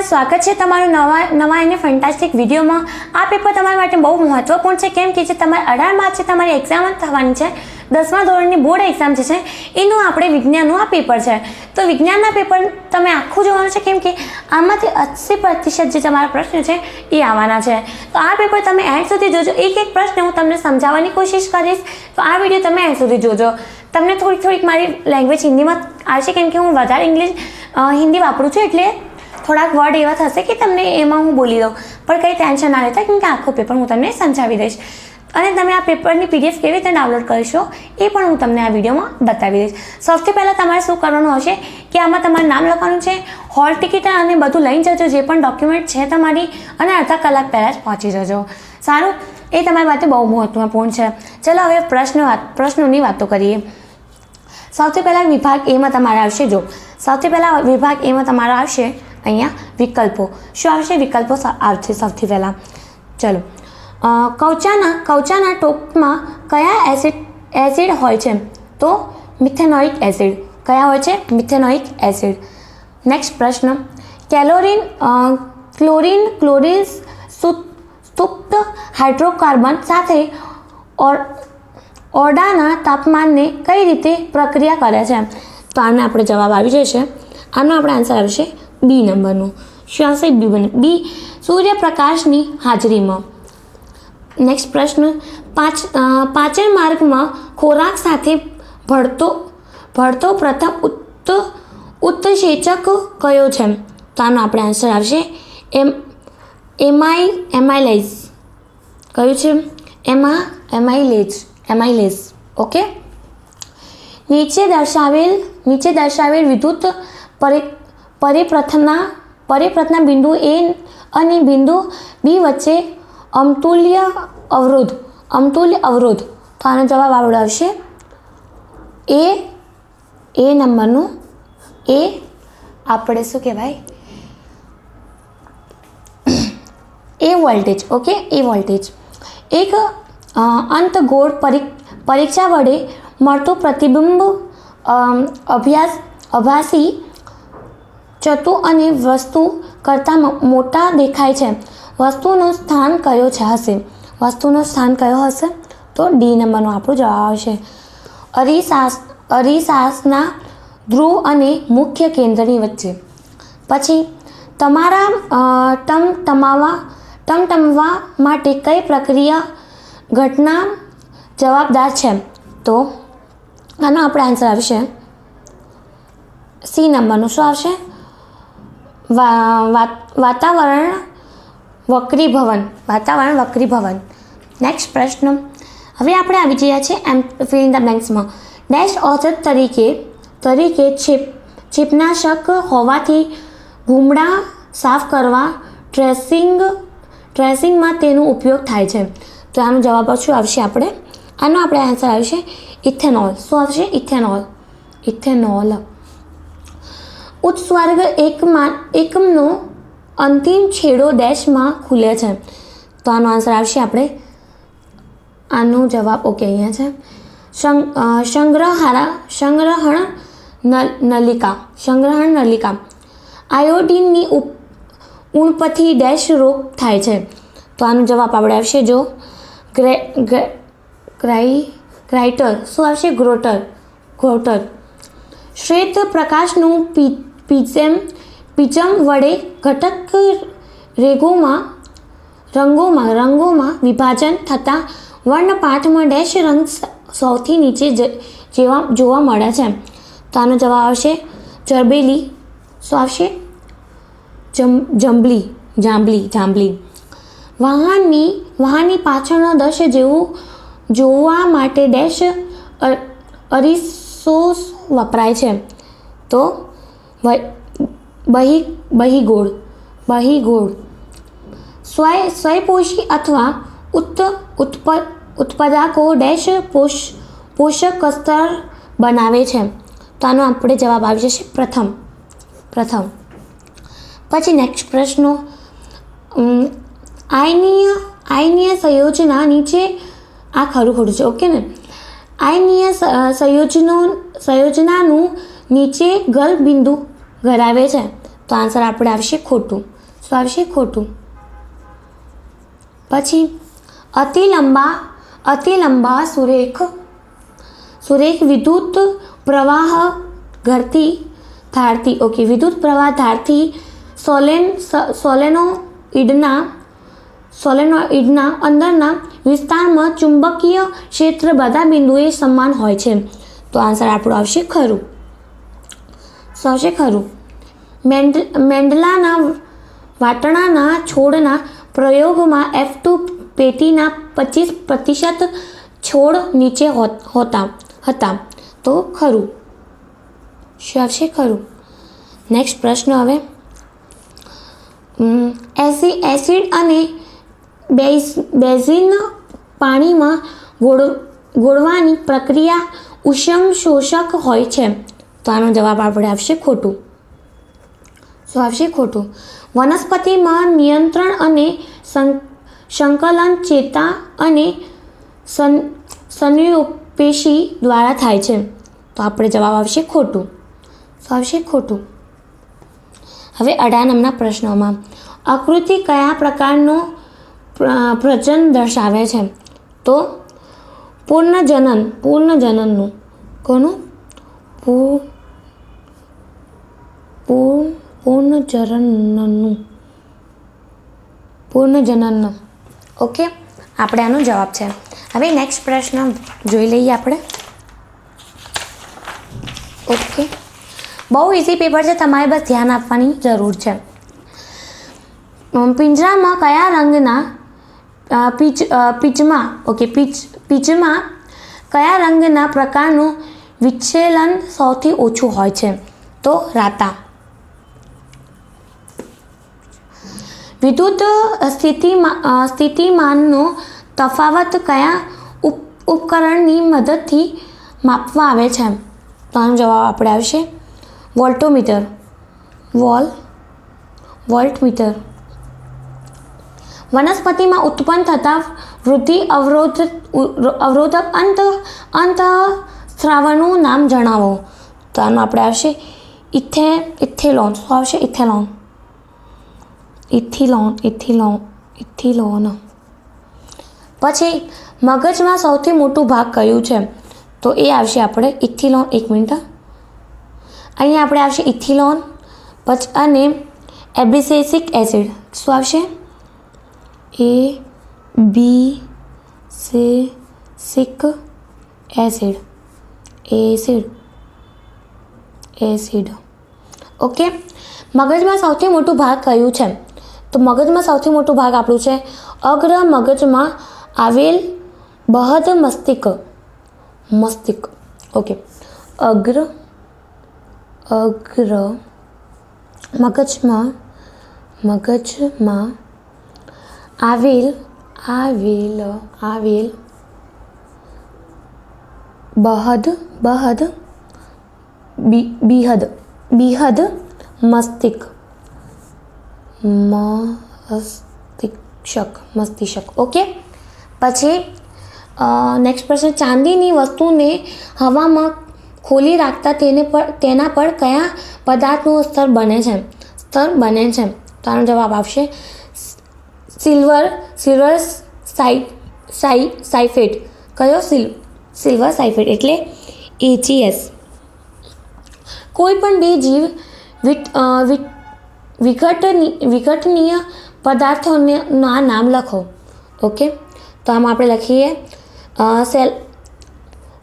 स्वागत है तमारू नवा एने फैंटास्टिक विडियो में। आ पेपर तमारा माटे बहु महत्वपूर्ण है केम के जे तमारे 18 मार्चे तमारी एक्जाम थवानी है। 10मा धोरणनी बोर्ड एक्जाम जे छे एनुं आपणे विज्ञाननुं आ पेपर है। तो विज्ञानना पेपर तमे आखुं जोवानुं छे केम के आमांथी 80% जे तमारा प्रश्न छे ए आववाना छे। तो आ पेपर तमे एंड सुधी जोजो। एक एक प्रश्न हूँ तमने समजाववानी कोशिश करीश। तो आ विडियो तमे एंड सुधी जोजो। तमने थोड़ी मारी लैंग्वेज हिंदी में आवशे केम के हूँ वधारे इंग्लिश हिंदी वापरूं छुं एटले थोड़ाक वर्ड एवा थशे कि तमने एमां हूँ बोली दऊं। पण कंई टेन्शन ना लेता केम के आखो पेपर हूँ तमने समजावी दईश। अने तमे आ पेपरनी पीडीएफ केवी रीते डाउनलॉड करशो ए पण हूँ तमने आ विडियोमां बतावी दईश। सौथी पहेला तमारे शुं करवानुं हशे कि आमां तमारुं नाम लखवानुं छे, हॉल टिकિટ अने बधुं लईने जजो जे पण डॉक्युमेंट छे तमारी, अने अर्धा कलाक पहेला ज पहोंची जजो। सारुं, ए तमारी माटे बहु महत्वपूर्ण छे। चलो हवे प्रश्नोनी वातो करीए। सौथी पहेला विभाग ए में तमारे आवशे। जो सौथी पहेला विभाग ए में तमारे आवशे अहींया विकल्पो। शुं आवशे? विकल्पो आवशे सौथी पहेला। चलो, कवचाना टोपमां कया एसिड होय छे? तो मिथेनोइक एसिड। कया होय छे? Methanoic acid. नेक्स्ट प्रश्न, क्लोरीन सुप्त हाइड्रोकार्बन साथे ओरडाना तापमानने कई रीते प्रक्रिया करे छे? तो आने आपणे जवाब आवी जशे। आनो आपणे आंसर आवशे बी नंबरनो। शुं आवशे? बी सूर्यप्रकाशनी हाजरीमां। नेक्स्ट प्रश्न, पाचन मार्ग में खोराक साथे भळतो प्रथम उत्सेचक कयो छे? तो आनो आपणे आंसर आवशे एमाइलेज। कयुं छे? एमाइलेज। ओके। नीचे दर्शावेल विद्युत परिपथना बिंदु ए और बिंदु बी वच्चे अमतुल्य अवरोध। तो आनो जवाब आवशे ए नंबरनो। ए आपणे शुं कहेवाय? ए वोल्टेज। ओके, ए वोल्टेज। एक अंतगोળ परीक्षा वडे मळतो प्रतिबिंब अभासी चतु अने वस्तु करता मोटा देखाय छे। वस्तुनो स्थान कयो हशे? वस्तुनो स्थान कयो हशे? तो डी नंबरनो आपणो जवाब आवशे। अरीसासना ध्रुव अने मुख्य केंद्रनी वच्चे। पछी तमारा टमटमवा माटे कई प्रक्रिया घटना जवाबदार छे? तो आनो आपणे आंसर आवशे सी नंबरनो। शुं आवशे? वातावरण वक्रीभवन। नेक्स्ट प्रश्न, हवे आपणे आवी गया छे फिल इन ध ब्लेंक्स में। डैश औषध तरीके छीपनाशक होवाथी भूमड़ा साफ करवा ट्रेसिंग में तेनो उपयोग थाय छे। तो आनो जवाब शुं आवशे? आनो आपणे आंसर आवशे इथेनॉल। शुं आवशे? इथेनॉल। उत्सर्ग एकमनो अंतिम छेड़ो डैश में खुले छे। तो आनो आंसर आवशे आनो जवाब ओके अहींया छे संग्रहण नलिका। आयोडीननी उणपथी डैश रोग थाय छे। तो आनो जवाब आपणे आवशे जो ग्राइटर। शुं आवशे? ग्रोटर। श्वेत प्रकाशनु पीचम वडे घटक रंगों में विभाजन थता वर्णपाठ में डैश रंग सौथी नीचे जोवा मळे छे। तो आनो जवाब आवशे जरबेली। शुं आवशे? जांबली। वाहननी पाछळनो दृश्य जोवा माटे डैश अरीसो वपराय छे? तो बहीगोळ। स्वयंपोषी अथवा उत्पादको डैश पोषक स्तर बनावे छे? तो आनो आपणे जवाब आवी जशे प्रथम। पछी नेक्स्ट प्रश्न, आयनीय संयोजना नीचे आ खरुं छे। ओके ने? आयनीय संयोजनानुं नीचे गल बिंदु धरावे छे। तो आंसर आपणे आवशे खोटुं। શું આવશે? ખોટું. પછી અતિ લંબા સુરેખ વિદ્યુત પ્રવાહ ધારથી ઓકે વિદ્યુત પ્રવાહ ધારથી સોલેનોઇડના અંદરના વિસ્તારમાં ચુંબકીય ક્ષેત્ર બધા બિંદુએ સમાન હોય છે. તો આન્સર આપણું આવશે ખરું. શું આવશે? ખરું. મેન્ડલાના વાટણાના છોડના પ્રયોગમાં F2 પેટીના 25% છોડ નીચે હતા. તો ખરું. શું આવશે? ખરું. નેક્સ્ટ પ્રશ્ન હવે એસિડ અને બેઝિન પાણીમાં ગોળવાની પ્રક્રિયા ઉષ્મ શોષક હોય છે. તો આનો જવાબ આપણે આવશે ખોટું. શું આવશે? ખોટું. વનસ્પતિમાં નિયંત્રણ અને સંકલન ચેતા અને સંયોપેશી દ્વારા થાય છે. તો આપણે જવાબ આવશે ખોટું. શું આવશે? ખોટું. હવે 18 નંબરના પ્રશ્નોમાં આકૃતિ કયા પ્રકારનો પ્રજનન દર્શાવે છે? તો પૂર્ણજનનનું કોનું? પૂર્ણજનનનું ઓકે આપણે આનો જવાબ છે. હવે નેક્સ્ટ પ્રશ્ન જોઈ લઈએ આપણે. ઓકે બહુ ઇઝી પેપર છે, તમારે બસ ધ્યાન આપવાની જરૂર છે. પિંજરામાં કયા રંગના પીચમાં કયા રંગના પ્રકારનું વિચ્છેદન સૌથી ઓછું હોય છે? તો રાતા. વિદ્યુત સ્થિતિમાનનો તફાવત કયા ઉપકરણની મદદથી માપવામાં આવે છે? તો આનો જવાબ આપણે આવશે વોલ્ટમીટર. વનસ્પતિમાં ઉત્પન્ન થતા વૃદ્ધિ અવરોધક અંતઃસ્રાવનું નામ જણાવો. તો આનું આપણે આવશે ઇથેલોન. શું આવશે? ઇથિલોન. પછી મગજમાં સૌથી મોટું ભાગ કયું છે? તો એ આવશે આપણે ઇથિલોન. એક મિનિટ, અહીંયા આપણે આવશે ઇથિલોન પછી અને એબ્રિસેસિક એસિડ. શું આવશે? એબ્રિસેસિક એસિડ. ઓકે મગજમાં સૌથી મોટું ભાગ કયું છે? તો મગજમાં સૌથી મોટું ભાગ આપણું છે અગ્ર મગજમાં આવેલ બહદ મસ્તિષ્ક. ઓકે અગ્ર મગજમાં આવેલ બૃહદ મસ્તિષ્ક. ઓકે પછી નેક્સ્ટ પ્રશ્ન ચાંદીની વસ્તુને હવામાં ખોલી રાખતા તેના પર કયા પદાર્થનું સ્તર બને છે? તો આનો જવાબ આવશે સિલ્વર સાલ્ફેટ. કયો? સિલ્વર સાલ્ફેટ એટલે AgS. કોઈ પણ બે જીવ વિઘટનીય પદાર્થોના નામ લખો. ઓકે તો આમાં આપણે લખીએ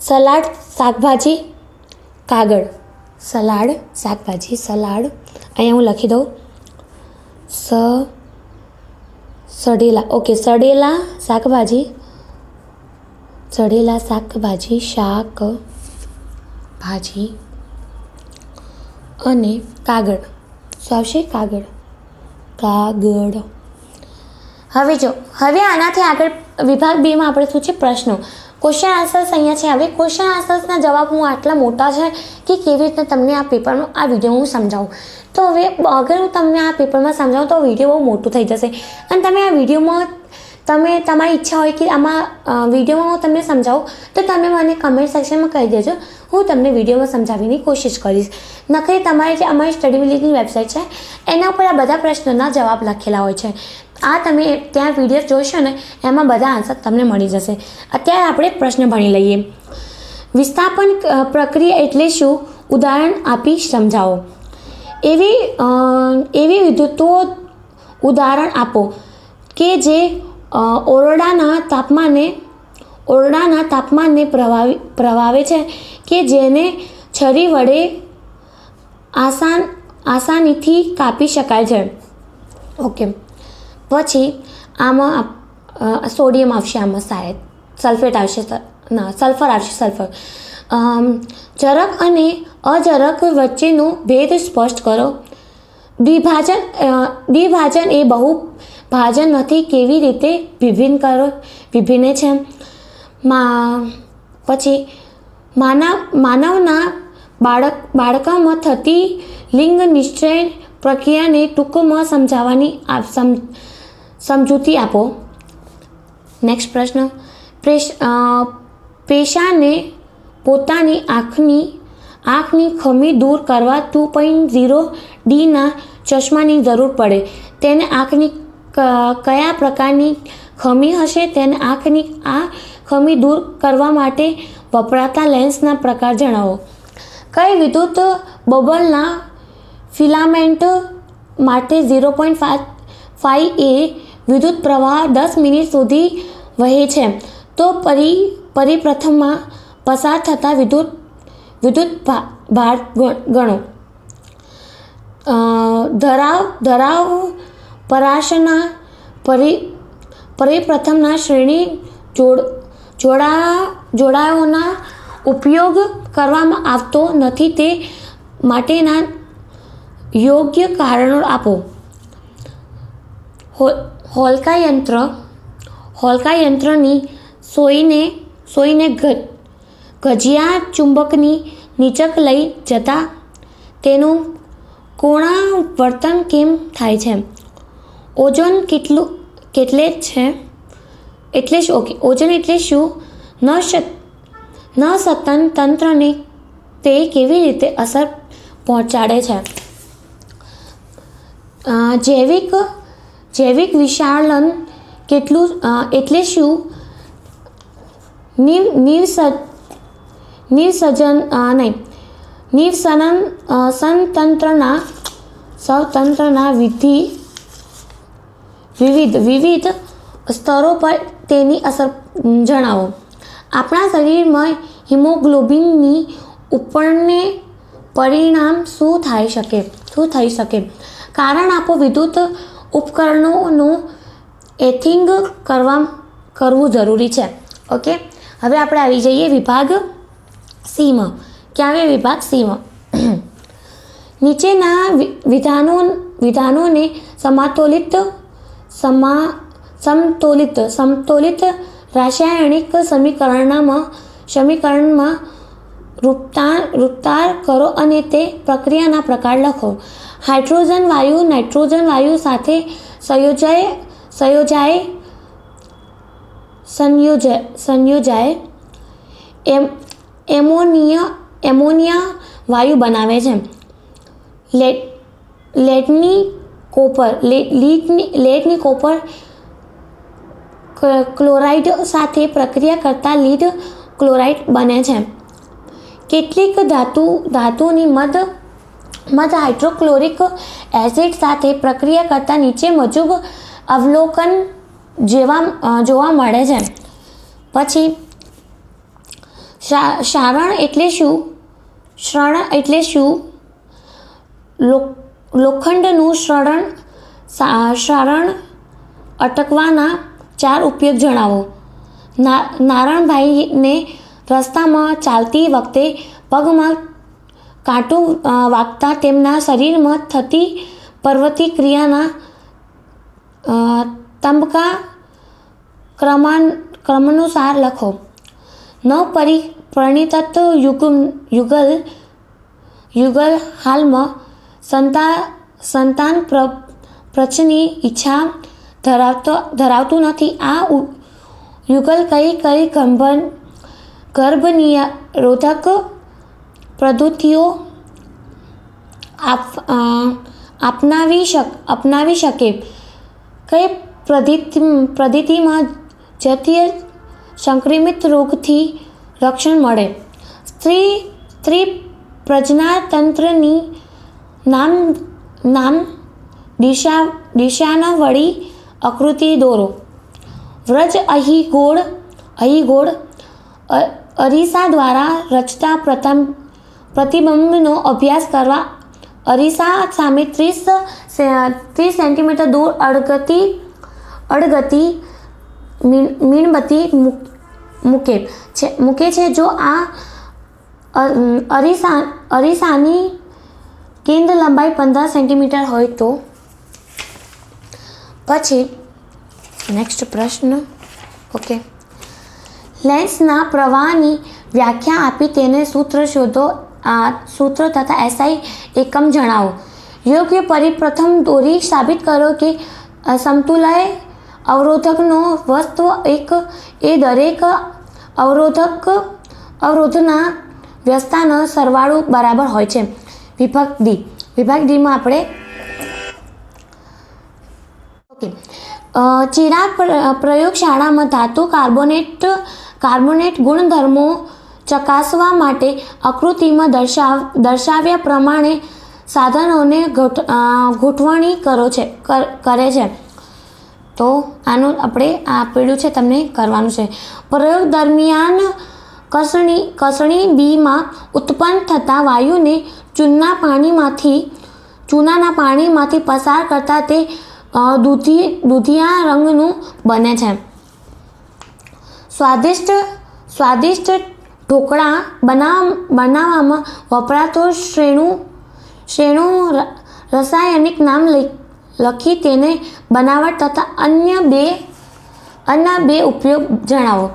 સલાડ શાકભાજી કાગળ. સલાડ અહીંયા હું લખી દઉં સડેલા. ઓકે સડેલા શાકભાજી અને કાગળ. શું આવશે? કાગળ. હવે આનાથી આગળ વિભાગ 2 માં આપણે શું છે? પ્રશ્નો. ક્વેશ્ચન આન્સર્સ અહીંયા છે. હવે ક્વેશ્ચન આન્સર્સના જવાબ હું આટલા મોટા છે કે કેવી રીતના તમને આ પેપરમાં આ વિડીયો હું સમજાવું. તો હવે અગર હું તમને આ પેપરમાં સમજાવું તો વિડીયો બહુ મોટું થઈ જશે અને તમે આ વિડીયોમાં તમે તમારી ઈચ્છા હોય કે આમાં વિડીયોમાં હું તમને સમજાવું તો તમે મને કમેન્ટ સેક્શનમાં કહી દેજો, હું તમને વિડીયોમાં સમજાવવાની કોશિશ કરીશ. નકરી તમારે જે અમારી સ્ટડી વિલેજની વેબસાઇટ છે એના ઉપર આ બધા પ્રશ્નોના જવાબ લખેલા હોય છે. આ તમે ત્યાં વિડીયો જોશો ને એમાં બધા આન્સર તમને મળી જશે. અત્યારે આપણે પ્રશ્ન ભણી લઈએ. વિસ્થાપન પ્રક્રિયા એટલે શું? ઉદાહરણ આપી સમજાવો. એવી વિદ્યુતો ઉદાહરણ આપો કે જે ઓરડાના તાપમાનને પ્રભાવે છે કે જેને છરી વડે આસાનીથી કાપી શકાય છે. ઓકે, પછી આમાં સોડિયમ આવશે, આમાં શાયદ સલ્ફેટ આવશે, સલ્ફર આવશે. જરક અને અજરક વચ્ચેનો ભેદ સ્પષ્ટ કરો. દ્વિભાજન એ બહુભાજન નથી, કેવી રીતે વિભિન્ન છે. પછી માનવના બાળકમાં થતી લિંગ નિશ્ચય પ્રક્રિયાને ટૂંકમાં સમજાવવાની સમજૂતી આપો. નેક્સ્ટ પ્રશ્ન. પેશાને પોતાની આંખની ખમી દૂર કરવા 2.0Dના ચશ્માની જરૂર પડે. તેને આંખની કયા પ્રકારની ખમી હશે? તેને આંખની આ ખમી દૂર કરવા માટે વપરાતા લેન્સના પ્રકાર જણાવો. કઈ વિદ્યુત બબલના ફિલામેન્ટ માટે 0.5A વિદ્યુત પ્રવાહ 10 મિનિટ સુધી વહે છે? તો પરિપ્રથમમાં પસાર થતા વિદ્યુત ભાર ગણો. ધરાવ પરાશના પરિપ્રથમના શ્રેણી જોડાઓના ઉપયોગ કરવામાં આવતો નથી, તે માટેના યોગ્ય કારણો આપો. હોલકા યંત્રની સોયને ગજિયા ચુંબકની નીચક લઈ જતા તેનું કોણાવર્તન કેમ થાય છે? ઓઝોન ઓઝોન એટલે શું? સતન તંત્રને તે કેવી રીતે અસર પહોંચાડે છે? જૈવિક વિશાલન એટલે શું? સતંત્રના વિવિધ સ્તરો પર તેની અસર જણાવો. આપણા શરીરમાં હિમોગ્લોબિનની ઉપરને પરિણામ શું થઈ શકે? કારણ આપો. વિદ્યુત ઉપકરણોનું એર્થિંગ કરવું જરૂરી છે. ઓકે, હવે આપણે આવી જઈએ વિભાગ સીમાં. ક્યાં આવે વિભાગ સીમાં? નીચેના વિધાનોને સમતોલિત રાસાયણિક સમીકરણમાં રૂપાંતર કરો અને તે પ્રક્રિયાના પ્રકાર લખો. હાઇડ્રોજન વાયુ નાઇટ્રોજન વાયુ સાથે સંયોજાય એમોનિયા વાયુ બનાવે છે. લેડની કોપર ક્લોરાઇડ સાથે પ્રક્રિયા કરતા લીડ ક્લોરાઇડ બને છે. કેટલીક ધાતુની મધ હાઇડ્રોક્લોરિક એસિડ સાથે પ્રક્રિયા કરતા નીચે મુજબ અવલોકન જોવા મળે છે. પછી ક્ષારણ એટલે શું? લોખંડનું ક્ષારણ અટકવાના 4 ઉપયોગ જણાવો. નારણભાઈને રસ્તામાં ચાલતી વખતે પગમાં કાંટું વાગતા તેમના શરીરમાં થતી પ્રતિક્રિયાના તબક્કા ક્રમાનુસાર લખો. પરિણીત યુગલ હાલમાં સંતાન પ્રજની ઈચ્છા ધરાવતું નથી. આ યુગલ કઈ ગર્ભનિરોધક પદ્ધતિઓ અપનાવી શકે? કઈ પદ્ધતિમાં જતીય સંક્રમિત રોગથી રક્ષણ મળે? સ્ત્રી પ્રજનનતંત્રની નામ દિશાના વળી આકૃતિ દોરો. વ્રજ અહીગોળ અરીસા દ્વારા રચતા પ્રતિબિંબનો અભ્યાસ કરવા. અરીસા સામે 30 સેન્ટીમીટર દૂર અડગતી મીણબત્તી મૂકે છે. જો આ અરીસાની કેન્દ્ર લંબાઈ 15 સેન્ટીમીટર હોય તો. પછી નેક્સ્ટ પ્રશ્ન. ઓકે, લેન્સના પ્રવાહની વ્યાખ્યા આપી તેને સૂત્ર શોધો. સૂત્ર તથા SI એકમ જણાવો. યોગ્ય પ્રથમ દોરી સાબિત કરો કે સમતુલ્ય અવરોધકનો વસ્તુ એ દરેક અવરોધના વ્યસ્તનો સરવાળો બરાબર હોય છે. વિભાગ ડીમાં આપણે ચિરાગ પ્રયોગશાળામાં ધાતુ કાર્બોનેટ ગુણધર્મો ચકાસવા માટે આકૃતિમાં દર્શાવ્યા પ્રમાણે સાધનોને ગોઠવણી કરે છે. તો આનું આપણે આ આપેલું છે, તમને કરવાનું છે. પ્રયોગ દરમિયાન કસણી બીમાં ઉત્પન્ન થતા વાયુને ચૂનાના પાણીમાંથી પસાર કરતા તે દૂધિયા રંગનું બને છે. સ્વાદિષ્ટ ઢોકળા બનાવવામાં વપરાતો શ્રેણુ રાસાયણિક નામ લખી તેને બનાવટ તથા અન્ય બે ઉપયોગ જણાવો.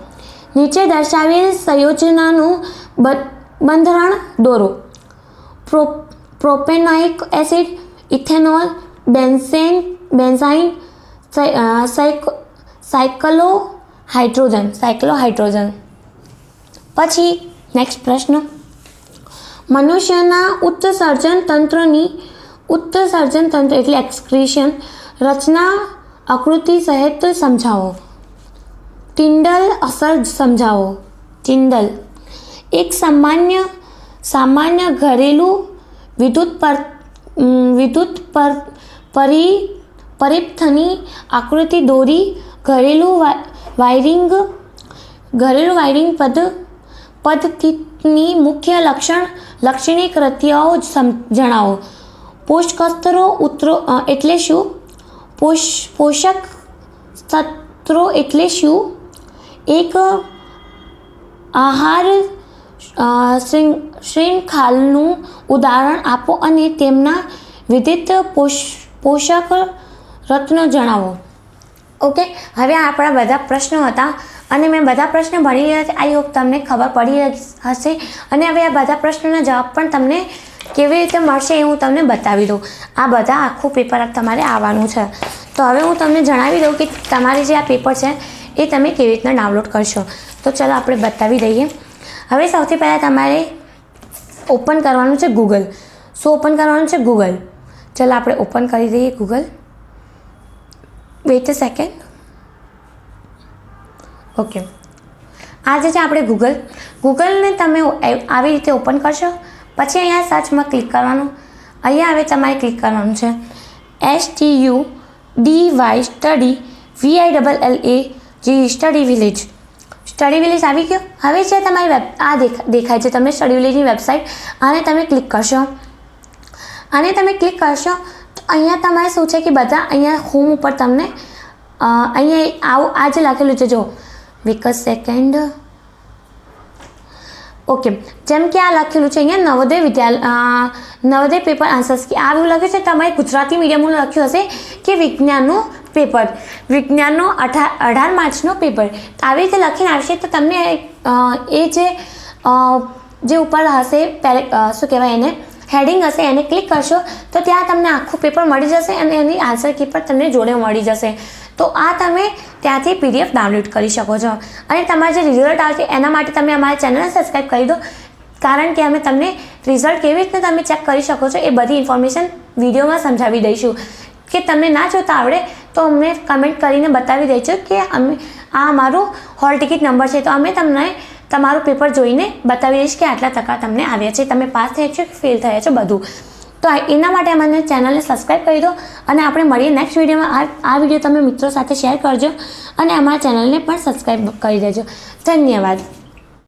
નીચે દર્શાવેલ સંયોજનનું બંધારણ દોરો. પ્રોપેનોઇક એસિડ, ઇથેનોલ, બેન્ઝાઇન, સાયક્લોહાઇડ્રોજન. પછી નેક્સ્ટ પ્રશ્ન. મનુષ્યના ઉત્સર્જન તંત્ર એટલે એક્સક્રીશન રચના આકૃતિ સહિત સમજાવો. ટિન્ડલ અસર સમજાવો. ટિન્ડલ એક સામાન્ય ઘરેલું વિદ્યુત પરિપથની આકૃતિ દોરી. ઘરેલું વાયરિંગ પદ્ધતિની મુખ્ય લક્ષણિક ક્રિયાઓ જણાવો. પોષકસ્ત્રો એટલે શું? પોષક તત્વો એટલે શું? એક આહાર શૃંખલાનું ઉદાહરણ આપો અને તેમના વિવિધ પોષક રત્નો જણાવો. ઓકે, હવે આપણા બધા પ્રશ્નો હતા અને મેં બધા પ્રશ્નો ભણી લીધા છે. આઈ હોપ તમને ખબર પડી હશે. અને હવે આ બધા પ્રશ્નોના જવાબ પણ તમને કેવી રીતે મળશે એ હું તમને બતાવી દઉં. આ બધા આખું પેપર તમારે આવવાનું છે. તો હવે હું તમને જણાવી દઉં કે તમારે જે આ પેપર છે એ તમે કેવી રીતના ડાઉનલોડ કરશો. તો ચાલો આપણે બતાવી દઈએ. હવે સૌથી પહેલાં તમારે ઓપન કરવાનું છે ગૂગલ. શું ઓપન કરવાનું છે? ગૂગલ. ચાલો આપણે ઓપન કરી દઈએ Google. Wait a second. Okay, આ જે છે આપણે ગૂગલને તમે આવી રીતે ઓપન કરશો. પછી અહીંયા સર્ચમાં ક્લિક કરવાનું. અહીંયા હવે તમારે ક્લિક કરવાનું છે STUDY study VILLAG study village. Study village આવી ગયો. હવે છે તમારી આ દેખાય છે તમને સ્ટડી વિલેજની વેબસાઇટ. આને તમે ક્લિક કરશો. તો અહીંયા તમારે શું છે કે બધા અહીંયા હોમ ઉપર તમને અહીંયા આ જે લખેલું છે જો વિક સેકન્ડ. ઓકે, જેમ કે આ લખેલું છે અહીંયા નવોદય પેપર આન્સર્સ કે આ એવું લખ્યું છે. તમારે ગુજરાતી મીડિયમનું લખ્યું હશે કે વિજ્ઞાનનું પેપર, વિજ્ઞાનનો 18 માર્ચનો પેપર. આવી રીતે લખીને આવશે તો તમને એ જે ઉપર હશે શું કહેવાય એને હેડિંગ હશે એને ક્લિક કરશો તો ત્યાં તમને આખું પેપર મળી જશે અને એની આન્સર કી પણ તમને જોડે મળી જશે. તો આ તમે ત્યાંથી PDF ડાઉનલોડ કરી શકો છો. અને તમારે જે રિઝલ્ટ આવશે એના માટે તમે અમારા ચેનલને સબસ્ક્રાઈબ કરી દો, કારણ કે અમે તમને રિઝલ્ટ કેવી રીતે તમે ચેક કરી શકો છો એ બધી ઇન્ફોર્મેશન વિડીયોમાં સમજાવી દઈશું. કે તમને ના જોતા આવડે તો અમને કમેન્ટ કરીને બતાવી દેજો કે આ અમારું હોલ ટિકિટ નંબર છે, તો અમે તમને તમારું પેપર જોઈને બતાવી દઈશ કે આટલા ટકા તમને આવ્યા છે, તમે પાસ થયા છો કે ફેલ થયા છો બધું. તો એના માટે અમને ચેનલને સબસ્ક્રાઈબ કરી દો અને આપણે મળીએ નેક્સ્ટ વિડીયોમાં. આ વિડીયો તમે મિત્રો સાથે શેર કરજો અને અમારા ચેનલને પણ સબસ્ક્રાઈબ કરી દેજો. ધન્યવાદ.